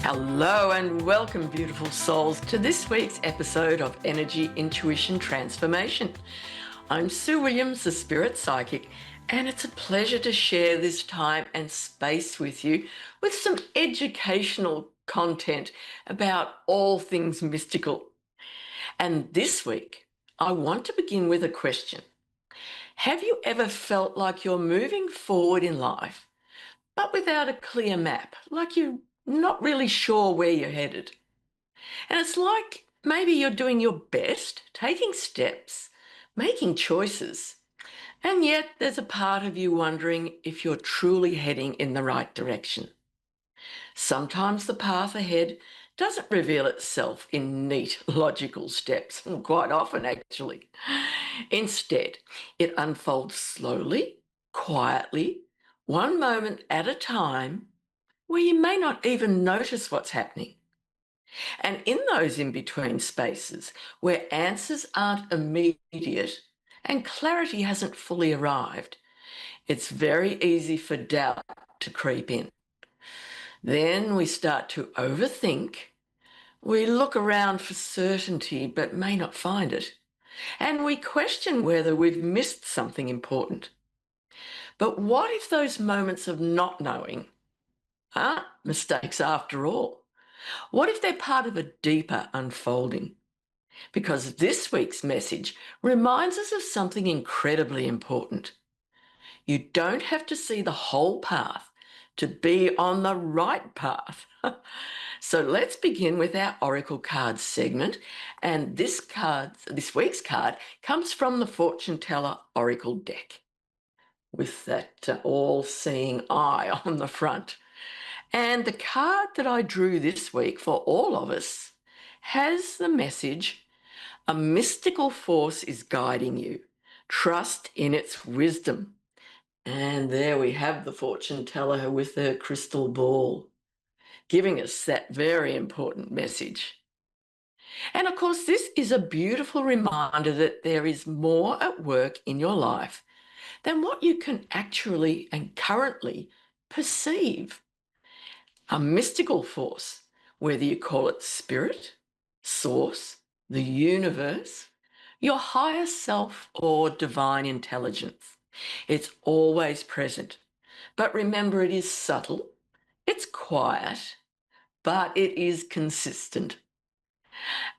Hello and welcome, beautiful souls, to this week's episode of Energy Intuition Transformation. I'm Sue Williams, the Spirit Psychic, and it's a pleasure to share this time and space with you with some educational content about all things mystical. And this week, I want to begin with a question. Have you ever felt like you're moving forward in life, but without a clear map, like you're not really sure where you're headed? And it's like maybe you're doing your best, taking steps, making choices, and yet there's a part of you wondering if you're truly heading in the right direction. Sometimes the path ahead doesn't reveal itself in neat, logical steps, quite often actually. Instead, it unfolds slowly, quietly, one moment at a time, where you may not even notice what's happening. And in those in-between spaces where answers aren't immediate and clarity hasn't fully arrived, it's very easy for doubt to creep in. Then we start to overthink. We look around for certainty but may not find it. And we question whether we've missed something important. But what if those moments of not knowing aren't mistakes after all? What if they're part of a deeper unfolding? Because this week's message reminds us of something incredibly important. You don't have to see the whole path to be on the right path. So let's begin with our Oracle cards segment. And this week's card comes from the Fortune Teller Oracle deck with that all-seeing eye on the front. And the card that I drew this week for all of us has the message: a mystical force is guiding you. Trust in its wisdom. And there we have the fortune teller with her crystal ball, giving us that very important message. And of course, this is a beautiful reminder that there is more at work in your life than what you can actually and currently perceive. A mystical force, whether you call it spirit, source, the universe, your higher self, or divine intelligence. It's always present. But remember, it is subtle, it's quiet, but it is consistent.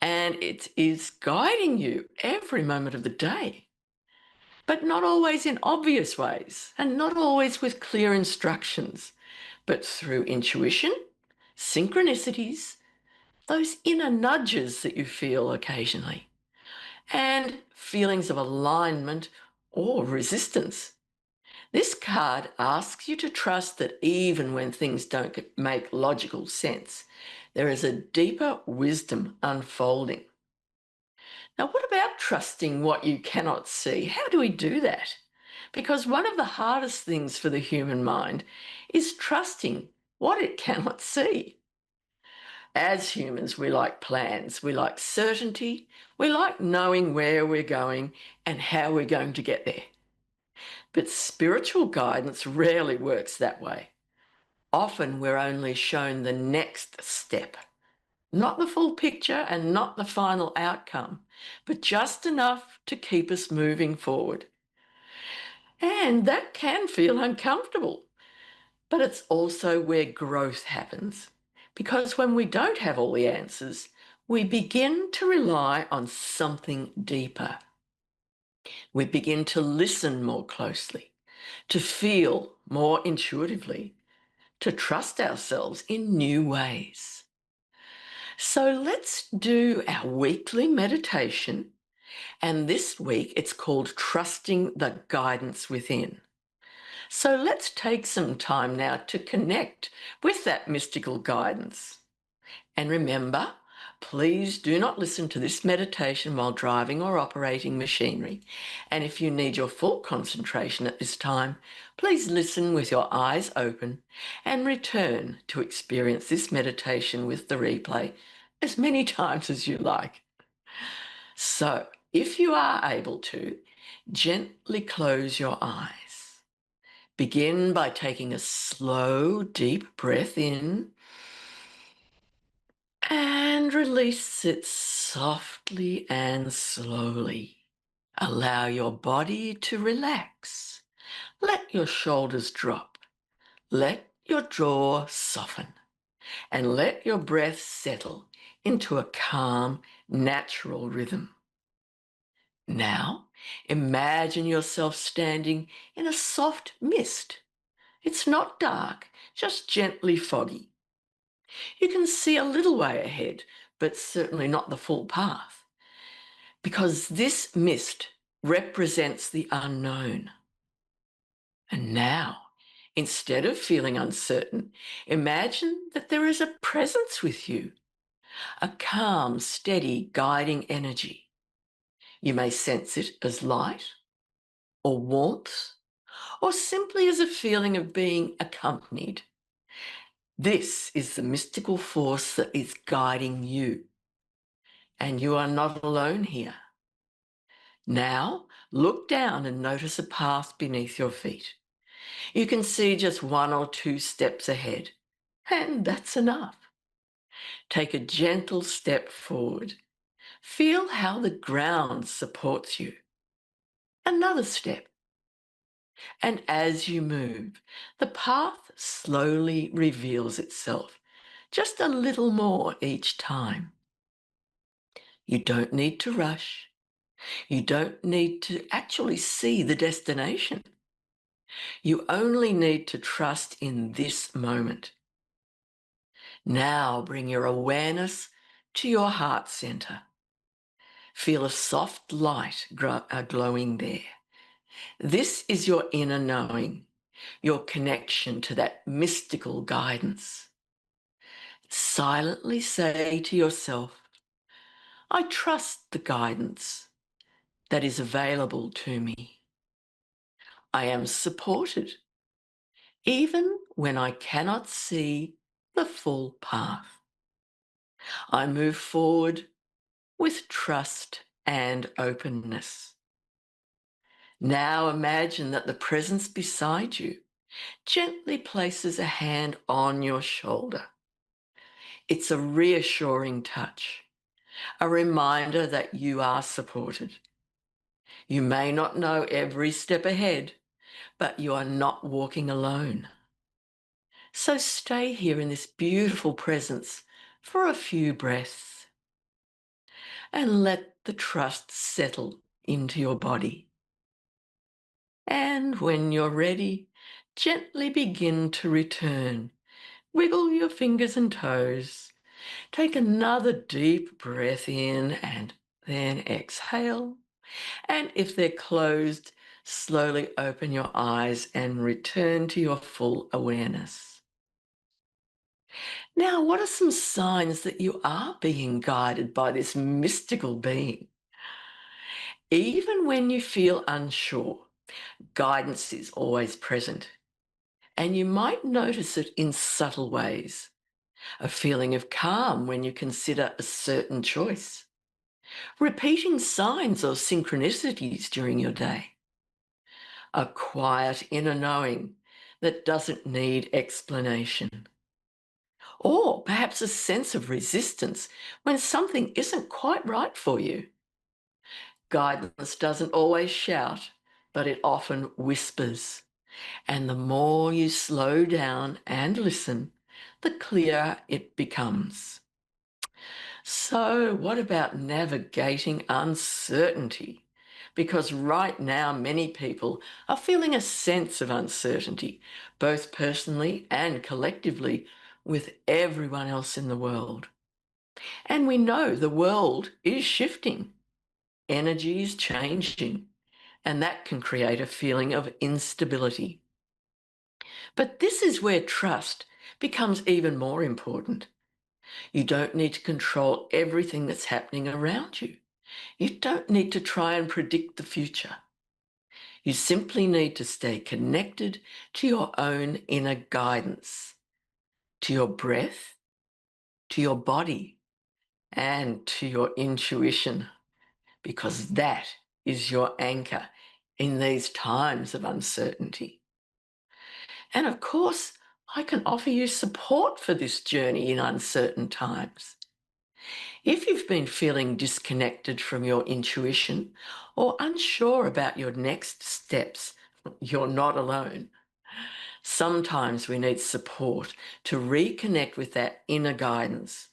And it is guiding you every moment of the day, but not always in obvious ways and not always with clear instructions, but through intuition, synchronicities, those inner nudges that you feel occasionally, and feelings of alignment or resistance. This card asks you to trust that even when things don't make logical sense, there is a deeper wisdom unfolding. Now, what about trusting what you cannot see? How do we do that? Because one of the hardest things for the human mind is trusting what it cannot see. As humans, we like plans, we like certainty, we like knowing where we're going and how we're going to get there. But spiritual guidance rarely works that way. Often we're only shown the next step, not the full picture and not the final outcome, but just enough to keep us moving forward. And that can feel uncomfortable, but it's also where growth happens. Because when we don't have all the answers, we begin to rely on something deeper. We begin to listen more closely, to feel more intuitively, to trust ourselves in new ways. So let's do our weekly meditation. And this week it's called Trusting the Guidance Within. So let's take some time now to connect with that mystical guidance. And remember, please do not listen to this meditation while driving or operating machinery. And if you need your full concentration at this time, please listen with your eyes open and return to experience this meditation with the replay as many times as you like. So, if you are able to, gently close your eyes. Begin by taking a slow, deep breath in And release it softly and slowly. Allow your body to relax. Let your shoulders drop. Let your jaw soften. And let your breath settle into a calm, natural rhythm. Now, imagine yourself standing in a soft mist. It's not dark, just gently foggy. You can see a little way ahead, but certainly not the full path, because this mist represents the unknown. And now, instead of feeling uncertain, imagine that there is a presence with you, a calm, steady, guiding energy. You may sense it as light or warmth, or simply as a feeling of being accompanied. This is the mystical force that is guiding you, and you are not alone here. Now, look down and notice a path beneath your feet. You can see just 1 or 2 steps ahead, and that's enough. Take a gentle step forward. Feel how the ground supports you. Another step. And as you move, the path slowly reveals itself, just a little more each time. You don't need to rush. You don't need to actually see the destination. You only need to trust in this moment. Now bring your awareness to your heart center. Feel a soft light glowing there. This is your inner knowing, your connection to that mystical guidance. Silently say to yourself, I trust the guidance that is available to me. I am supported, even when I cannot see the full path. I move forward with trust and openness. Now imagine that the presence beside you gently places a hand on your shoulder. It's a reassuring touch, a reminder that you are supported. You may not know every step ahead, but you are not walking alone. So stay here in this beautiful presence for a few breaths and let the trust settle into your body. And when you're ready, gently begin to return. Wiggle your fingers and toes. Take another deep breath in and then exhale. And if they're closed, slowly open your eyes and return to your full awareness. Now, what are some signs that you are being guided by this mystical being? Even when you feel unsure, guidance is always present. And you might notice it in subtle ways. A feeling of calm when you consider a certain choice. Repeating signs or synchronicities during your day. A quiet inner knowing that doesn't need explanation. Or perhaps a sense of resistance when something isn't quite right for you. Guidance doesn't always shout, but it often whispers. And the more you slow down and listen, the clearer it becomes. So, what about navigating uncertainty? Because right now, many people are feeling a sense of uncertainty, both personally and collectively, with everyone else in the world. And we know the world is shifting, energy is changing, and that can create a feeling of instability. But this is where trust becomes even more important. You don't need to control everything that's happening around you. You don't need to try and predict the future. You simply need to stay connected to your own inner guidance, to your breath, to your body, and to your intuition, because that is your anchor in these times of uncertainty. And of course, I can offer you support for this journey in uncertain times. If you've been feeling disconnected from your intuition or unsure about your next steps, you're not alone. Sometimes we need support to reconnect with that inner guidance,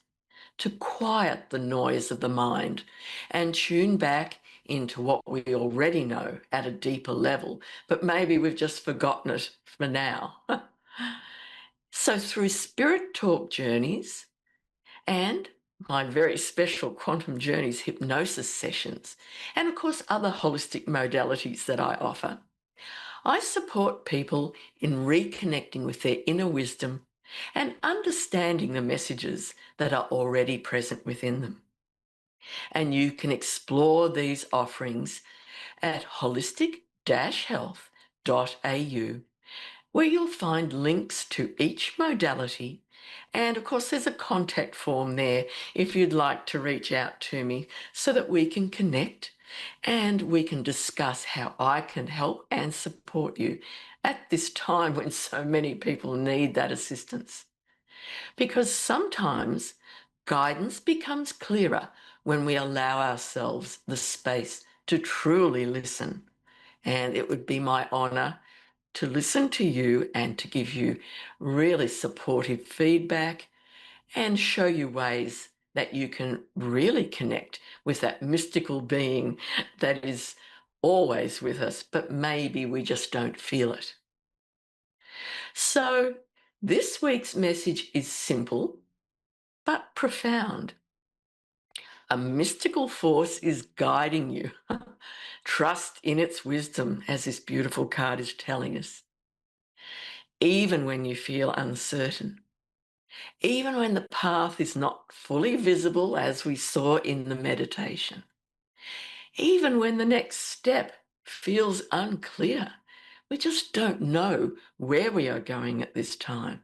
to quiet the noise of the mind and tune back into what we already know at a deeper level, but maybe we've just forgotten it for now. So through Spirit Talk journeys and my very special Quantum Journeys hypnosis sessions, and of course other holistic modalities that I offer, I support people in reconnecting with their inner wisdom and understanding the messages that are already present within them. And you can explore these offerings at holistic-health.au, where you'll find links to each modality. And of course, there's a contact form there if you'd like to reach out to me so that we can connect and we can discuss how I can help and support you at this time when so many people need that assistance. Because sometimes guidance becomes clearer when we allow ourselves the space to truly listen. And it would be my honour to listen to you and to give you really supportive feedback and show you ways that you can really connect with that mystical being that is always with us, but maybe we just don't feel it. So this week's message is simple but profound. A mystical force is guiding you. Trust in its wisdom, as this beautiful card is telling us. Even when you feel uncertain, even when the path is not fully visible, as we saw in the meditation, even when the next step feels unclear, we just don't know where we are going at this time.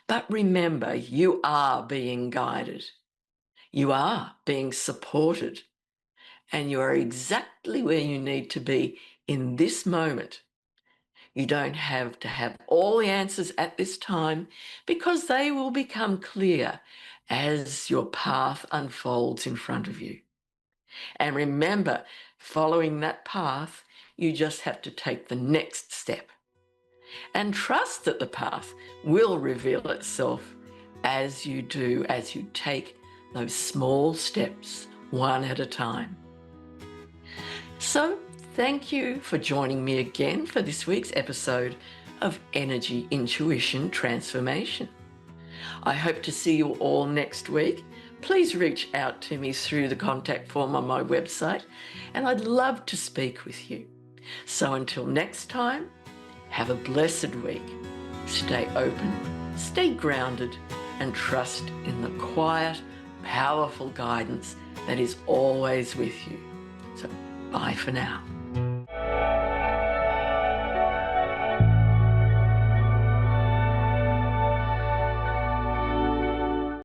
But remember, you are being guided. You are being supported, and you are exactly where you need to be in this moment. You don't have to have all the answers at this time because they will become clear as your path unfolds in front of you. And remember, following that path, you just have to take the next step and trust that the path will reveal itself as you do, as you take those small steps one at a time. So thank you for joining me again for this week's episode of Energy Intuition Transformation. I hope to see you all next week. Please reach out to me through the contact form on my website, and I'd love to speak with you. So until next time, have a blessed week. Stay open, stay grounded, and trust in the quiet, powerful guidance that is always with you. So bye for now.